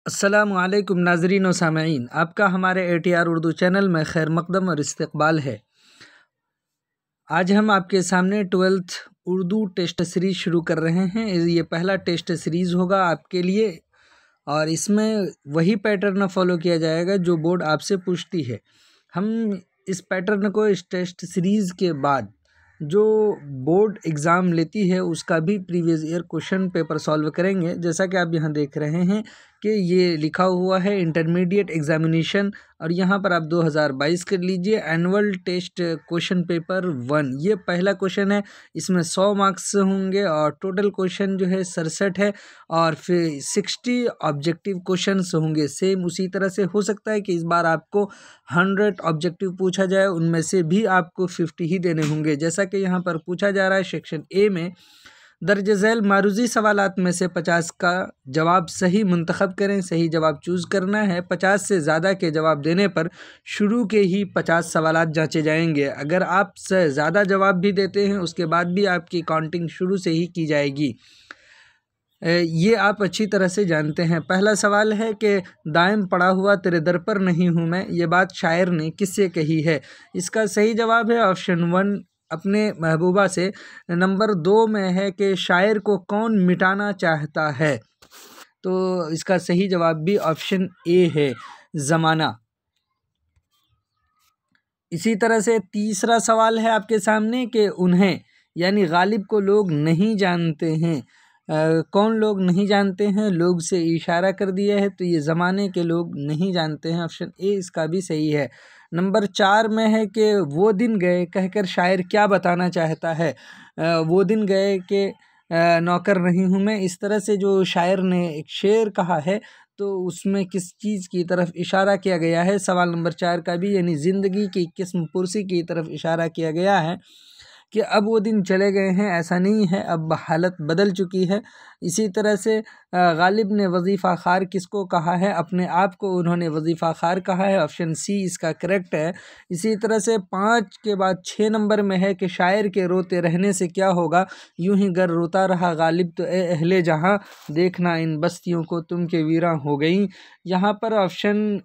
अस्सलामुअलैकुम नाज़रीन व सामईन, आपका हमारे ATR उर्दू चैनल में खैर मकदम और इस्तकबाल है। आज हम आपके सामने 12th उर्दू टेस्ट सीरीज़ शुरू कर रहे हैं। ये पहला टेस्ट सीरीज़ होगा आपके लिए और इसमें वही पैटर्न फॉलो किया जाएगा जो बोर्ड आपसे पूछती है। हम इस पैटर्न को इस टेस्ट सीरीज़ के बाद जो बोर्ड एग्ज़ाम लेती है उसका भी previous year question paper solve करेंगे। जैसा कि आप यहाँ देख रहे हैं कि ये लिखा हुआ है इंटरमीडिएट एग्जामिनेशन और यहाँ पर आप 2022 कर लीजिए एनुअल टेस्ट क्वेश्चन पेपर 1। ये पहला क्वेश्चन है, इसमें 100 मार्क्स होंगे और टोटल क्वेश्चन जो है 67 है और फिर 60 ऑब्जेक्टिव क्वेश्चंस होंगे। सेम उसी तरह से हो सकता है कि इस बार आपको 100 ऑब्जेक्टिव पूछा जाए, उनमें से भी आपको 50 ही देने होंगे। जैसा कि यहाँ पर पूछा जा रहा है सेक्शन ए में, दर्ज झैल मारूजी सवालात में से 50 का जवाब सही मुंतखब करें। सही जवाब चूज़ करना है। 50 से ज़्यादा के जवाब देने पर शुरू के ही 50 सवालात जांचे जाएंगे। अगर आप से ज़्यादा जवाब भी देते हैं उसके बाद भी आपकी काउंटिंग शुरू से ही की जाएगी। ये आप अच्छी तरह से जानते हैं। पहला सवाल है कि दायम पड़ा हुआ तेरे दर पर नहीं हूँ मैं, ये बात शायर ने किससे कही है। इसका सही जवाब है ऑप्शन 1 अपने महबूबा से। नंबर 2 में है कि शायर को कौन मिटाना चाहता है, तो इसका सही जवाब भी ऑप्शन ए है, ज़माना। इसी तरह से तीसरा सवाल है आपके सामने कि उन्हें यानी गालिब को लोग नहीं जानते हैं। कौन लोग नहीं जानते हैं, लोग से इशारा कर दिया है तो ये ज़माने के लोग नहीं जानते हैं, ऑप्शन ए इसका भी सही है। नंबर 4 में है कि वो दिन गए कहकर शायर क्या बताना चाहता है। वो दिन गए कि नौकर नहीं हूँ मैं, इस तरह से जो शायर ने एक शेर कहा है तो उसमें किस चीज़ की तरफ इशारा किया गया है। सवाल नंबर 4 का भी यानी ज़िंदगी की किस्म पुरसी की तरफ इशारा किया गया है कि अब वो दिन चले गए हैं, ऐसा नहीं है, अब हालत बदल चुकी है। इसी तरह से गालिब ने वजीफ़ा खार किसको कहा है, अपने आप को उन्होंने वजीफ़ा खार कहा है, ऑप्शन सी इसका करेक्ट है। इसी तरह से 5 के बाद 6 नंबर में है कि शायर के रोते रहने से क्या होगा, यूं ही गर रोता रहा गालिब तो ए अहले जहाँ, देखना इन बस्तियों को तुम के वीरां हो गई। यहाँ पर ऑप्शन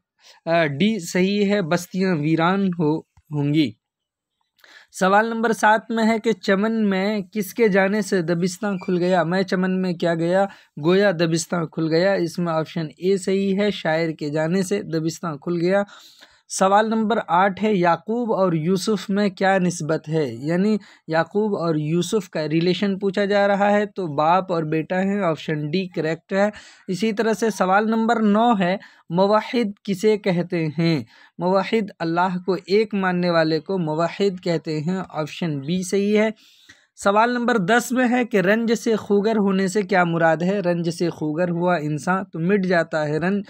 डी सही है, बस्तियाँ वीरान होंगी। सवाल नंबर 7 में है कि चमन में किसके जाने से दबिस्तां खुल गया। मैं चमन में क्या गया, गोया दबिस्तां खुल गया। इसमें ऑप्शन ए सही है, शायर के जाने से दबिस्तां खुल गया। सवाल नंबर 8 है याकूब और यूसुफ में क्या निस्बत है, यानी याकूब और यूसुफ का रिलेशन पूछा जा रहा है तो बाप और बेटा है, ऑप्शन डी करेक्ट है। इसी तरह से सवाल नंबर 9 है मुवाहिद किसे कहते हैं। मुवाहिद अल्लाह को एक मानने वाले को मुवाहिद कहते हैं, ऑप्शन बी सही है। सवाल नंबर 10 में है कि रंज से खूगर होने से क्या मुराद है। रंज से खूगर हुआ इंसान तो मिट जाता है रंज,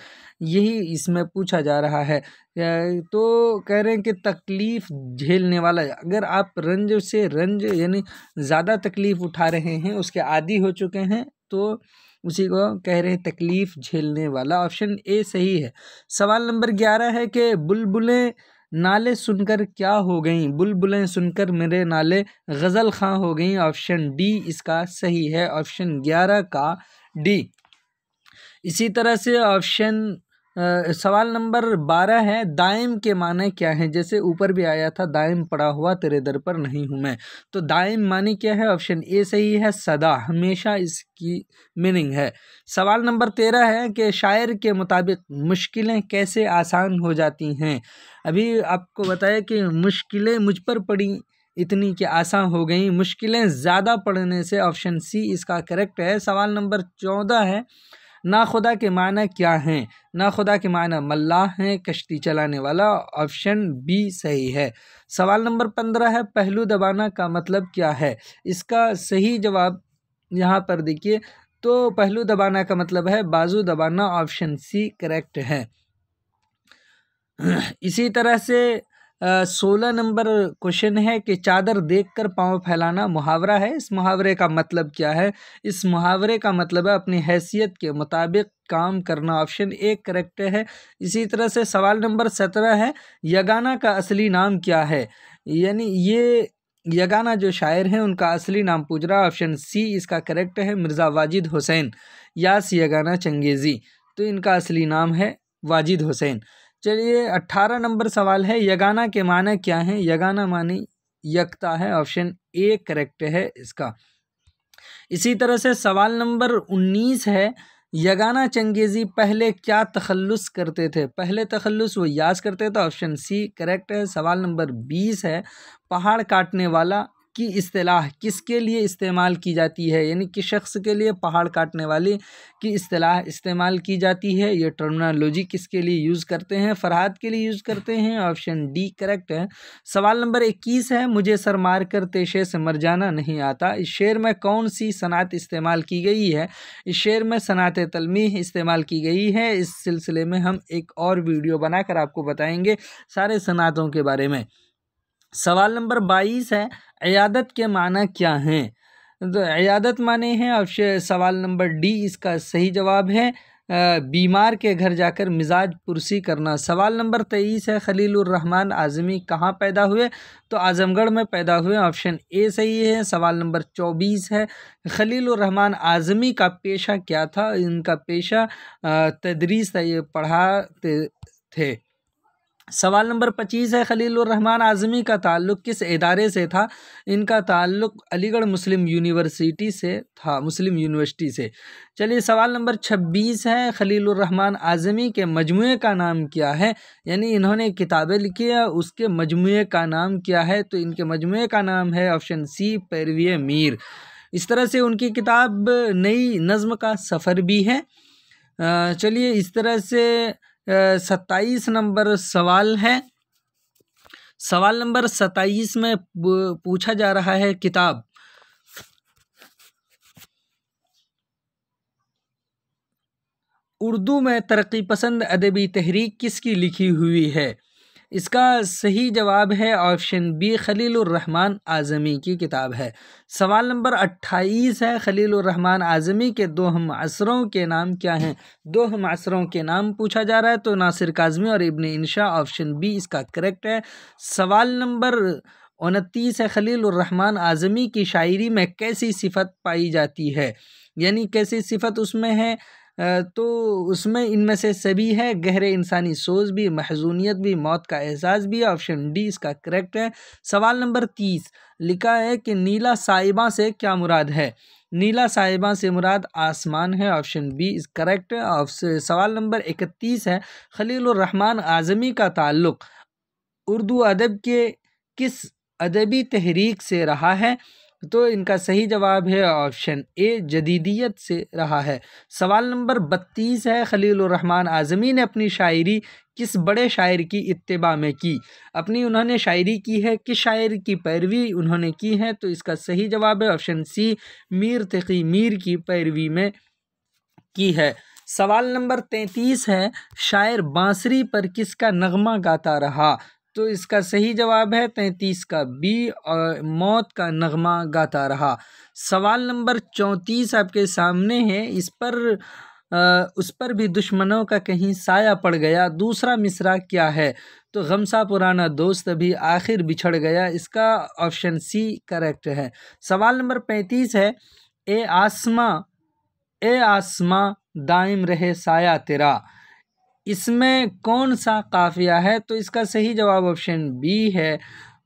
यही इसमें पूछा जा रहा है। तो कह रहे हैं कि तकलीफ़ झेलने वाला, अगर आप रंज यानी ज़्यादा तकलीफ़ उठा रहे हैं, उसके आदी हो चुके हैं तो उसी को कह रहे हैं तकलीफ़ झेलने वाला, ऑप्शन ए सही है। सवाल नंबर 11 है कि बुलबुलें नाले सुनकर क्या हो गईं, बुलबुलें सुनकर मेरे नाले गज़ल खां हो गईं, ऑप्शन डी इसका सही है, ऑप्शन 11 का डी। इसी तरह से सवाल नंबर 12 है दायम के माने क्या हैं। जैसे ऊपर भी आया था दायम पड़ा हुआ तेरे दर पर नहीं हूँ मैं, तो दायम माने क्या है, ऑप्शन ए सही है, सदा हमेशा इसकी मीनिंग है। सवाल नंबर 13 है कि शायर के मुताबिक मुश्किलें कैसे आसान हो जाती हैं। अभी आपको बताया कि मुश्किलें मुझ पर पड़ी इतनी कि आसान हो गई, मुश्किलें ज़्यादा पड़ने से, ऑप्शन सी इसका करेक्ट है। सवाल नंबर 14 है ना खुदा के माना क्या हैं। ना खुदा के माना मल्लाह हैं, कश्ती चलाने वाला, ऑप्शन बी सही है। सवाल नंबर 15 है पहलू दबाना का मतलब क्या है। इसका सही जवाब यहाँ पर देखिए, तो पहलू दबाना का मतलब है बाजू दबाना, ऑप्शन सी करेक्ट है। इसी तरह से 16 नंबर क्वेश्चन है कि चादर देखकर पाँव फैलाना मुहावरा है। इस मुहावरे का मतलब क्या है। इस मुहावरे का मतलब है अपनी हैसियत के मुताबिक काम करना, ऑप्शन ए करेक्ट है। इसी तरह से सवाल नंबर 17 है यगाना का असली नाम क्या है, यानी ये यगाना जो शायर हैं उनका असली नाम पूछ रहा, ऑप्शन सी इसका करेक्ट है, मिर्ज़ा वाजिद हुसैन यास यगाना चंगेज़ी। तो इनका असली नाम है वाजिद हुसैन। चलिए 18 नंबर सवाल है, यगाना के माने क्या हैं? यगाना माने यकता है, ऑप्शन ए करेक्ट है इसका। इसी तरह से सवाल नंबर 19 है, यगाना चंगेज़ी पहले क्या तखल्लुस करते थे? पहले तखल्लुस वो याज करते थे, ऑप्शन सी करेक्ट है। सवाल नंबर 20 है, पहाड़ काटने वाला की इस्तिलाह किसके लिए इस्तेमाल की जाती है? यानी किस शख्स के लिए पहाड़ काटने वाले की इस्तिलाह इस्तेमाल की जाती है? ये टर्मिनोलॉजी किसके लिए यूज़ करते हैं? फरहाद के लिए यूज़ करते हैं, ऑप्शन डी करेक्ट है। सवाल नंबर 21 है, मुझे सर मार कर तेशे से मर जाना नहीं आता, इस शेर में कौन सी सनात इस्तेमाल की गई है? इस शेर में सनात तलमीह इस्तेमाल की गई है। इस सिलसिले में हम एक और वीडियो बनाकर आपको बताएंगे सारे सनातों के बारे में। सवाल नंबर 22 है, इयादत के माना क्या हैं? तो इयादत माने हैं, ऑप्शन सवाल नंबर डी इसका सही जवाब है, बीमार के घर जाकर मिजाज पुरसी करना। सवाल नंबर 23 है, खलीलुर रहमान आज़मी कहाँ पैदा हुए? तो आज़मगढ़ में पैदा हुए, ऑप्शन ए सही है। सवाल नंबर 24 है, खलीलुर रहमान आज़मी का पेशा क्या था? इनका पेशा तदरीस था, ये पढ़ाते थे। सवाल नंबर 25 है, खलीलुर रहमान आज़मी का ताल्लुक़ किस इदारे से था? इनका ताल्लुक़ अलीगढ़ मुस्लिम यूनिवर्सिटी से था, मुस्लिम यूनिवर्सिटी से। चलिए सवाल नंबर 26 है, खलीलुर रहमान आज़मी के मजमूए का नाम क्या है? यानी इन्होंने किताबें लिखी है, उसके मजमूए का नाम क्या है? तो इनके मजमूए का नाम है ऑप्शन सी पैरवी मीर। इस तरह से उनकी किताब नई नज़्म का सफ़र भी है। चलिए इस तरह से 27 नंबर सवाल है। सवाल नंबर 27 में पूछा जा रहा है, किताब उर्दू में तरक्की पसंद अदबी तहरीक किसकी लिखी हुई है? इसका सही जवाब है ऑप्शन बी, खलीलुर रहमान आज़मी की किताब है। सवाल नंबर 28 है, खलीलुर रहमान आज़मी के दो हम असरों के नाम क्या हैं? दो हम असरों के नाम पूछा जा रहा है, तो नासिर काज़मी और इब्न इंशा, ऑप्शन बी इसका करेक्ट है। सवाल नंबर 29 है, खलीलुर रहमान आज़मी की शायरी में कैसी सिफत पाई जाती है? यानी कैसी सिफत उसमें है? तो उसमें इनमें से सभी है, गहरे इंसानी सोच भी, महजूनियत भी, मौत का एहसास भी, ऑप्शन डी इसका करेक्ट है। सवाल नंबर 30 लिखा है कि नीला साहिबा से क्या मुराद है? नीला साहिबा से मुराद आसमान है, ऑप्शन बी इस करेक्ट है। सवाल नंबर 31 है, खलीलुर रहमान आज़मी का ताल्लुक़ उर्दू अदब के किस अदबी तहरीक से रहा है? तो इनका सही जवाब है ऑप्शन ए, जदीदियत से रहा है। सवाल नंबर 32 है, खलीलुर रहमान आज़मी ने अपनी शायरी किस बड़े शायर की इत्तिबा में की? अपनी उन्होंने शायरी की है, किस शायर की पैरवी उन्होंने की है? तो इसका सही जवाब है ऑप्शन सी, मीर तकी मीर की पैरवी में की है। सवाल नंबर 33 है, शायर बांसुरी पर किसका नगमा गाता रहा? तो इसका सही जवाब है 33 का बी, और मौत का नगमा गाता रहा। सवाल नंबर 34 आपके सामने है, इस पर उस पर भी दुश्मनों का कहीं साया पड़ गया, दूसरा मिसरा क्या है? तो गमसा पुराना दोस्त भी आखिर बिछड़ गया, इसका ऑप्शन सी करेक्ट है। सवाल नंबर 35 है, ए आसमां दाइम रहे साया तेरा, इसमें कौन सा काफिया है? तो इसका सही जवाब ऑप्शन बी है,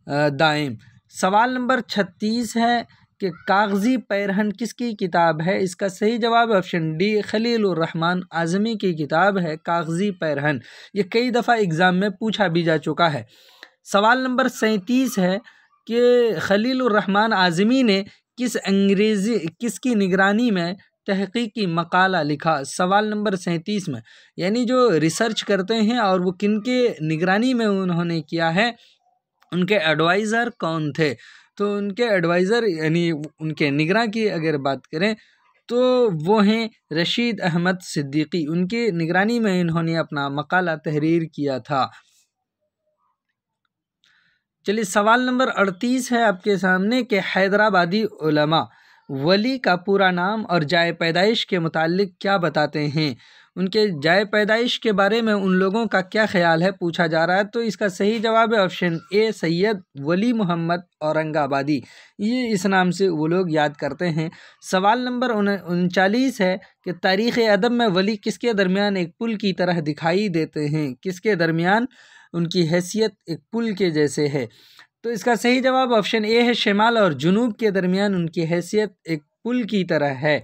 दाइम। सवाल नंबर 36 है कि कागज़ी पैरहन किसकी किताब है? इसका सही जवाब ऑप्शन डी, खलीलुर रहमान आज़मी की किताब है कागज़ी पैरहन। ये कई दफ़ा एग्ज़ाम में पूछा भी जा चुका है। सवाल नंबर 37 है कि खलीलुर रहमान आज़मी ने किसकी निगरानी में तहकीकी मकाला लिखा? सवाल नंबर 37 में, यानी जो रिसर्च करते हैं और वो किनके निगरानी में उन्होंने किया है, उनके एडवाइज़र कौन थे? तो उनके एडवाइज़र यानी उनके निगरान की अगर बात करें तो वो हैं रशीद अहमद सिद्दीकी, उनकी निगरानी में इन्होंने अपना मकाला तहरीर किया था। चलिए सवाल नंबर 38 है आपके सामने कि हैदराबादी उलमा वली का पूरा नाम और जाए पैदाइश के मुतालिक क्या बताते हैं? उनके जाए पैदाइश के बारे में उन लोगों का क्या ख्याल है पूछा जा रहा है। तो इसका सही जवाब है ऑप्शन ए, सैयद वली मोहम्मद औरंगाबादी। ये इस नाम से वो लोग याद करते हैं। सवाल नंबर 39 है कि तारीख़ अदब में वली किसके दरमियान एक पुल की तरह दिखाई देते हैं? किसके दरमियान उनकी हैसियत एक पुल के जैसे है? तो इसका सही जवाब ऑप्शन ए है, शिमाल और जुनूब के दरमियान उनकी हैसियत एक पुल की तरह है।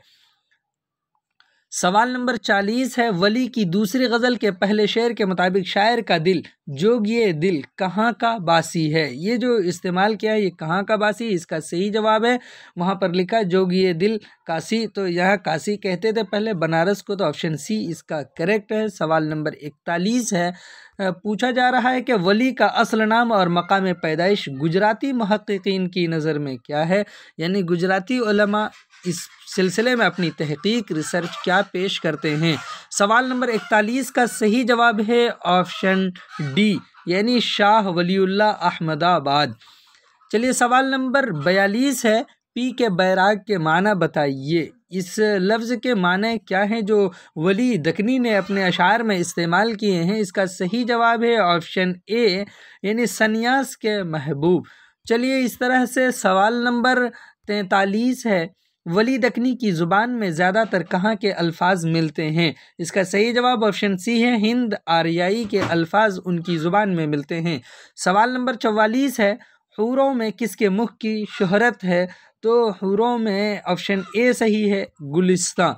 सवाल नंबर 40 है, वली की दूसरी गज़ल के पहले शेर के मुताबिक शायर का दिल जोगिए दिल कहाँ का बासी है? ये जो इस्तेमाल किया है ये कहाँ का बासी, इसका सही जवाब है वहाँ पर लिखा जोगिए दिल काशी। तो यहाँ काशी कहते थे पहले बनारस को, तो ऑप्शन सी इसका करेक्ट है। सवाल नंबर 41 है, पूछा जा रहा है कि वली का असल नाम और मकाम पैदाइश गुजराती मुहक्किकीन की नज़र में क्या है? यानी गुजराती उलमा इस सिलसिले में अपनी तहकीक रिसर्च क्या पेश करते हैं? सवाल नंबर 41 का सही जवाब है ऑप्शन डी, यानी शाह वलीउल्लाह अहमदाबाद। चलिए सवाल नंबर 42 है, पी के बैराग के माना बताइए। इस लफ्ज़ के माने क्या हैं जो वली दकनी ने अपने अशार में इस्तेमाल किए हैं? इसका सही जवाब है ऑप्शन ए, यानी सन्यास के महबूब। चलिए इस तरह से सवाल नंबर 43 है, वली दकनी की ज़ुबान में ज़्यादातर कहाँ के अल्फाज मिलते हैं? इसका सही जवाब ऑप्शन सी है, हिंद आर्याई के अल्फाज उनकी ज़ुबान में मिलते हैं। सवाल नंबर 44 है, हूरों में किसके मुख की शोहरत है? तो हूरों में ऑप्शन ए सही है, गुलिस्तां।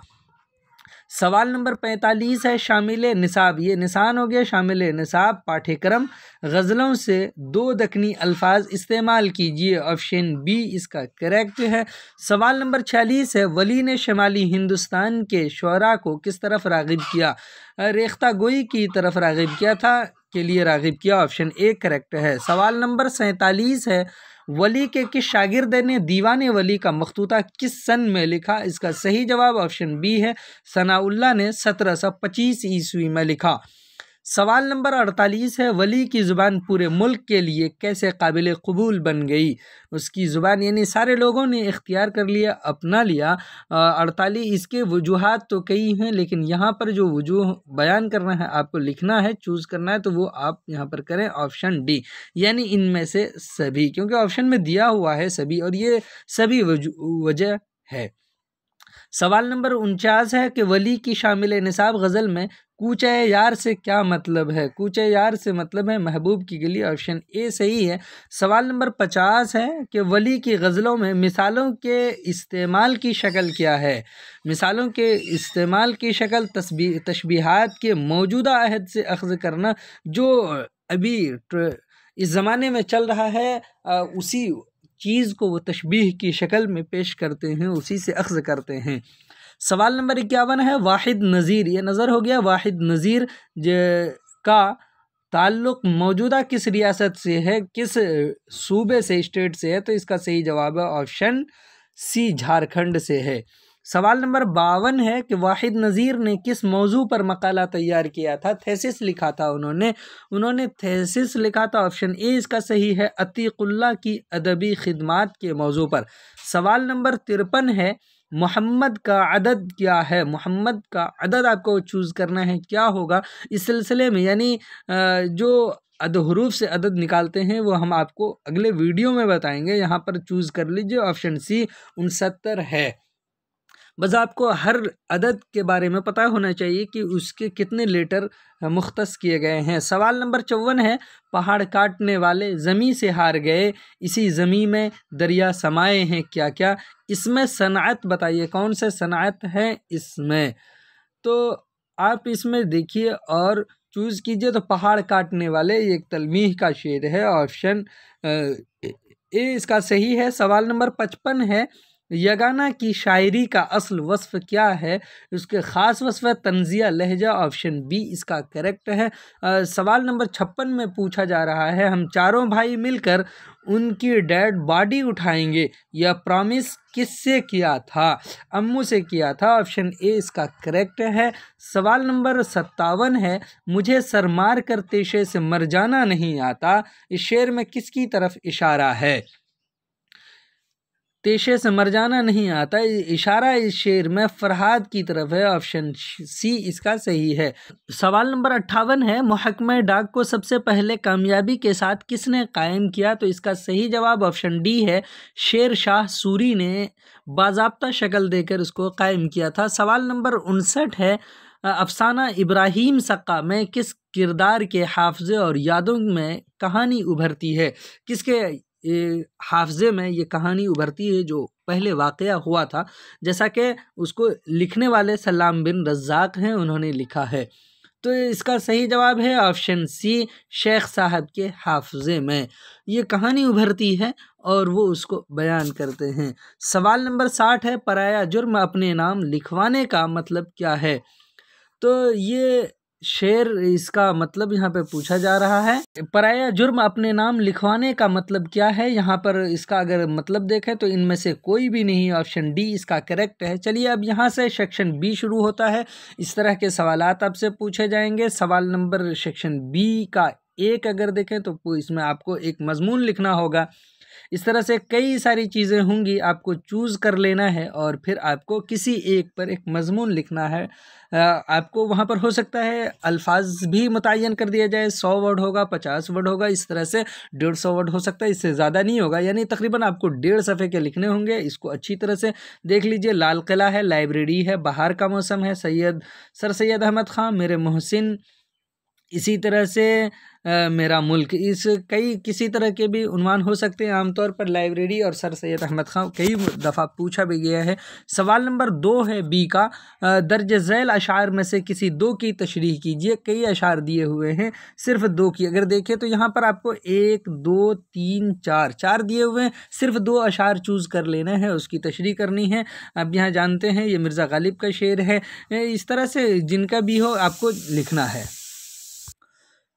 सवाल नंबर 45 है, शामिल निसाब, ये निशान हो गया शामिल निसाब पाठ्यक्रम गज़लों से दो दकनी अल्फाज इस्तेमाल कीजिए। ऑप्शन बी इसका करेक्ट है। सवाल नंबर 46 है, वली ने शुमाली हिंदुस्तान के शुअरा को किस तरफ राग़िब किया? रेख्ता गोई की तरफ राग़िब किया था, के लिए राग़िब किया। ऑप्शन ए करेक्ट है। सवाल नंबर 47 है, वली के किस शागिर्द ने दीवाने वली का मखतूता किस सन में लिखा? इसका सही जवाब ऑप्शन बी है, सनाउल्लाह ने 1725 ईस्वी में लिखा। सवाल नंबर 48 है, वली की ज़ुबान पूरे मुल्क के लिए कैसे काबिल कबूल बन गई? उसकी ज़ुबान यानी सारे लोगों ने इख्तियार कर लिया, अपना लिया। 48 इसके वजूहात तो कई हैं, लेकिन यहाँ पर जो वजूह बयान करना है, आपको लिखना है, चूज़ करना है, तो वो आप यहाँ पर करें ऑप्शन डी, यानी इनमें से सभी, क्योंकि ऑप्शन में दिया हुआ है सभी और ये सभी वजह है। सवाल नंबर 49 है कि वली की शामिल निसाब गज़ल में कूचे यार से क्या मतलब है? कूचे यार से मतलब है महबूब की गली। ऑप्शन ए सही है। सवाल नंबर 50 है कि वली की गज़लों में मिसालों के इस्तेमाल की शक्ल क्या है? मिसालों के इस्तेमाल की शक्ल तशबीहात के मौजूदा अहद से अख़ज़ करना, जो अभी इस ज़माने में चल रहा है उसी चीज़ को वो तशबीह की शक्ल में पेश करते हैं, उसी से अख़ज़ करते हैं। सवाल नंबर 51 है, वाहिद नज़ीर, ये नज़र हो गया, वाहिद नज़ीर का ताल्लुक़ मौजूदा किस रियासत से है, किस सूबे से, स्टेट से है? तो इसका सही जवाब है ऑप्शन सी, झारखंड से है। सवाल नंबर 52 है कि वाहिद नज़ीर ने किस मौजू पर मकाला तैयार किया था? थेसिस लिखा था उन्होंने थेसिस लिखा था। ऑप्शन ए इसका सही है, अतीकुल्लाह की अदबी खिदमात के मौजू पर। सवाल नंबर 53 है, मोहम्मद का अदद क्या है? मोहम्मद का अदद आपको चूज़ करना है, क्या होगा इस सिलसिले में, यानी जो हरूफ से अदद निकालते हैं वो हम आपको अगले वीडियो में बताएंगे। यहाँ पर चूज़ कर लीजिए, ऑप्शन सी 69 है। बस आपको हर अदद के बारे में पता होना चाहिए कि उसके कितने लेटर मुख्तस किए गए हैं। सवाल नंबर 54 है, पहाड़ काटने वाले ज़मी से हार गए, इसी ज़मी में दरिया समाये हैं क्या क्या? इसमें सनाअत बताइए, कौन से सनाअत है इसमें? तो आप इसमें देखिए और चूज़ कीजिए। तो पहाड़ काटने वाले ये एक तलमीह का शेर है, ऑप्शन ए इसका सही है। सवाल नंबर 55 है, यगाना की शायरी का असल वस्फ़ क्या है? उसके ख़ास वस्फ़ तंज़िया लहजा। ऑप्शन बी इसका करेक्ट है। सवाल नंबर 56 में पूछा जा रहा है, हम चारों भाई मिलकर उनकी डेड बॉडी उठाएंगे, यह प्रॉमिस किससे किया था? अम्मू से किया था। ऑप्शन ए इसका करेक्ट है। सवाल नंबर 57 है, मुझे सर मार कर पेशे से मर जाना नहीं आता, इस शेर में किसकी तरफ इशारा है? तेशे से मर जाना नहीं आता। इशारा इस शेर में फरहाद की तरफ है। ऑप्शन सी इसका सही है। सवाल नंबर 58 है, महकमा डाक को सबसे पहले कामयाबी के साथ किसने कायम किया? तो इसका सही जवाब ऑप्शन डी है, शेर शाह सूरी ने बाज़ाब्ता शक्ल देकर इसको कायम किया था। सवाल नंबर 59 है, अफसाना इब्राहिम सक्का में किस किरदार के हाफजे और यादों में कहानी उभरती है? किसके हाफजे में ये कहानी उभरती है जो पहले वाक़या हुआ था, जैसा कि उसको लिखने वाले सलाम बिन रज़्ज़ाक़ हैं, उन्होंने लिखा है। तो इसका सही जवाब है ऑप्शन सी, शेख साहब के हाफजे में ये कहानी उभरती है और वो उसको बयान करते हैं। सवाल नंबर 60 है, पराया जुर्म अपने नाम लिखवाने का मतलब क्या है? तो ये शेर, इसका मतलब यहाँ पे पूछा जा रहा है, पराया जुर्म अपने नाम लिखवाने का मतलब क्या है? यहाँ पर इसका अगर मतलब देखें तो इनमें से कोई भी नहीं, ऑप्शन डी इसका करेक्ट है। चलिए अब यहाँ से सेक्शन बी शुरू होता है। इस तरह के सवालात आपसे पूछे जाएंगे। सवाल नंबर सेक्शन बी का एक अगर देखें तो इसमें आपको एक मजमून लिखना होगा। इस तरह से कई सारी चीज़ें होंगी, आपको चूज़ कर लेना है और फिर आपको किसी एक पर एक मजमून लिखना है। आपको वहाँ पर हो सकता है अल्फाज भी मुतय्यन कर दिया जाए, 100 वर्ड होगा, 50 वर्ड होगा, इस तरह से 150 वर्ड हो सकता है, इससे ज़्यादा नहीं होगा। यानी तकरीबन आपको 1.5 सफ़े के लिखने होंगे। इसको अच्छी तरह से देख लीजिए। लाल किला है, लाइब्रेरी है, बाहर का मौसम है, सर सैयद अहमद ख़ान, मेरे मोहसिन, इसी तरह से मेरा मुल्क, इस कई किसी तरह के भी उन्वान हो सकते हैं। आमतौर पर लाइब्रेरी और सर सैयद अहमद ख़ान कई दफ़ा पूछा भी गया है। सवाल नंबर 2 है बी का, दर्ज झैल अशार में से किसी 2 की तशरीह कीजिए। कई अशार दिए हुए हैं, सिर्फ 2 की अगर देखें तो यहाँ पर आपको 1 2 3 4 दिए हुए हैं, सिर्फ 2 अशार चूज़ कर लेना है, उसकी तशरीह करनी है। अब यहाँ जानते हैं ये मिर्ज़ा गालिब का शेर है। इस तरह से जिनका भी हो आपको लिखना है।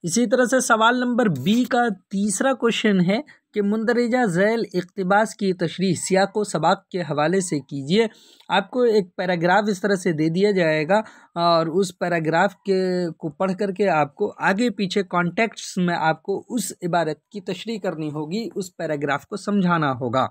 इसी तरह से सवाल नंबर बी का तीसरा क्वेश्चन है कि मुंदरजा झैल इक़्तिबास की तशरीह सियाक़ व सबाक़ के हवाले से कीजिए। आपको एक पैराग्राफ इस तरह से दे दिया जाएगा और उस पैराग्राफ के को पढ़ करके आपको आगे पीछे कॉन्टेक्स्ट्स में आपको उस इबारत की तशरीह करनी होगी, उस पैराग्राफ को समझाना होगा।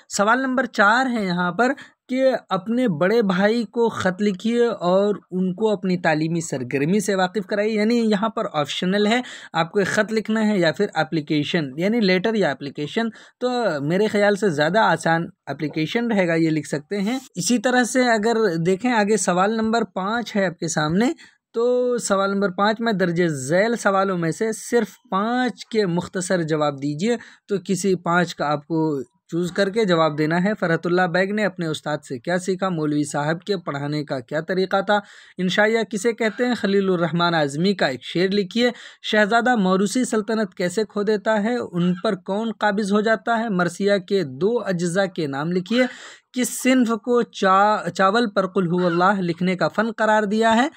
सवाल नंबर 4 है यहाँ पर कि अपने बड़े भाई को ख़त लिखिए और उनको अपनी तालीमी सरगर्मी से वाकिफ़ कराइए। यानी यहाँ पर ऑप्शनल है, आपको एक ख़त लिखना है या फिर एप्लीकेशन, यानी लेटर या एप्लीकेशन। तो मेरे ख़्याल से ज़्यादा आसान एप्लीकेशन रहेगा, ये लिख सकते हैं। इसी तरह से अगर देखें आगे सवाल नंबर 5 है आपके सामने, तो सवाल नंबर 5 में दर्ज झैल सवालों में से सिर्फ 5 के मुख्तसर जवाब दीजिए। तो किसी 5 का आपको चूज़ करके जवाब देना है। फ़रहतुल्लाह बैग ने अपने उस्ताद से क्या सीखा? मौलवी साहब के पढ़ाने का क्या तरीक़ा था? इंशाइया किसे कहते हैं? खलीलुर रहमान आज़मी का एक शेर लिखिए। शहज़ादा मौरूसी सल्तनत कैसे खो देता है? उन पर कौन काबिज़ हो जाता है? मरसिया के 2 अज्ज़ा के नाम लिखिए। किस सिन्फ़ को चावल पर कुल हुवल्लाह लिखने का फ़न करार दिया है?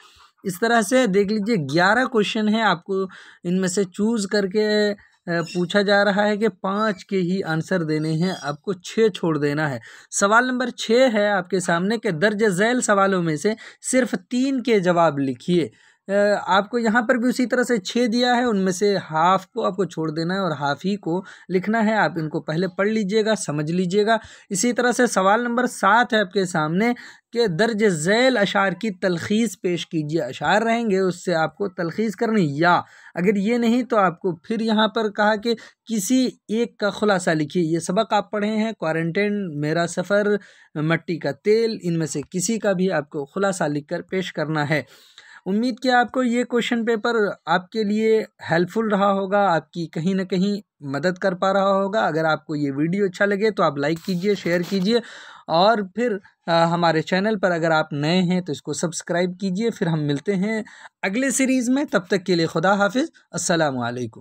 इस तरह से देख लीजिए 11 क्वेश्चन हैं, आपको इनमें से चूज़ करके पूछा जा रहा है कि 5 के ही आंसर देने हैं, आपको 6 छोड़ देना है। सवाल नंबर 6 है आपके सामने के दर्ज झैल सवालों में से सिर्फ 3 के जवाब लिखिए। आपको यहाँ पर भी उसी तरह से 6 दिया है, उनमें से हाफ को आपको छोड़ देना है और हाफ ही को लिखना है। आप इनको पहले पढ़ लीजिएगा, समझ लीजिएगा। इसी तरह से सवाल नंबर 7 है आपके सामने कि दर्ज झैल अशार की तलखीस पेश कीजिए। अशार रहेंगे उससे आपको तलखीस करनी, या अगर ये नहीं तो आपको फिर यहाँ पर कहा कि किसी एक का खुलासा लिखिए। ये सबक आप पढ़े हैं, क्वारंटाइन, मेरा सफ़र, मट्टी का तेल, इनमें से किसी का भी आपको खुलासा लिखकर पेश करना है। उम्मीद कि आपको ये क्वेश्चन पेपर आपके लिए हेल्पफुल रहा होगा, आपकी कहीं ना कहीं मदद कर पा रहा होगा। अगर आपको ये वीडियो अच्छा लगे तो आप लाइक कीजिए, शेयर कीजिए और फिर हमारे चैनल पर अगर आप नए हैं तो इसको सब्सक्राइब कीजिए। फिर हम मिलते हैं अगले सीरीज़ में, तब तक के लिए खुदा हाफिज़, अस्सलामु अलैकुम।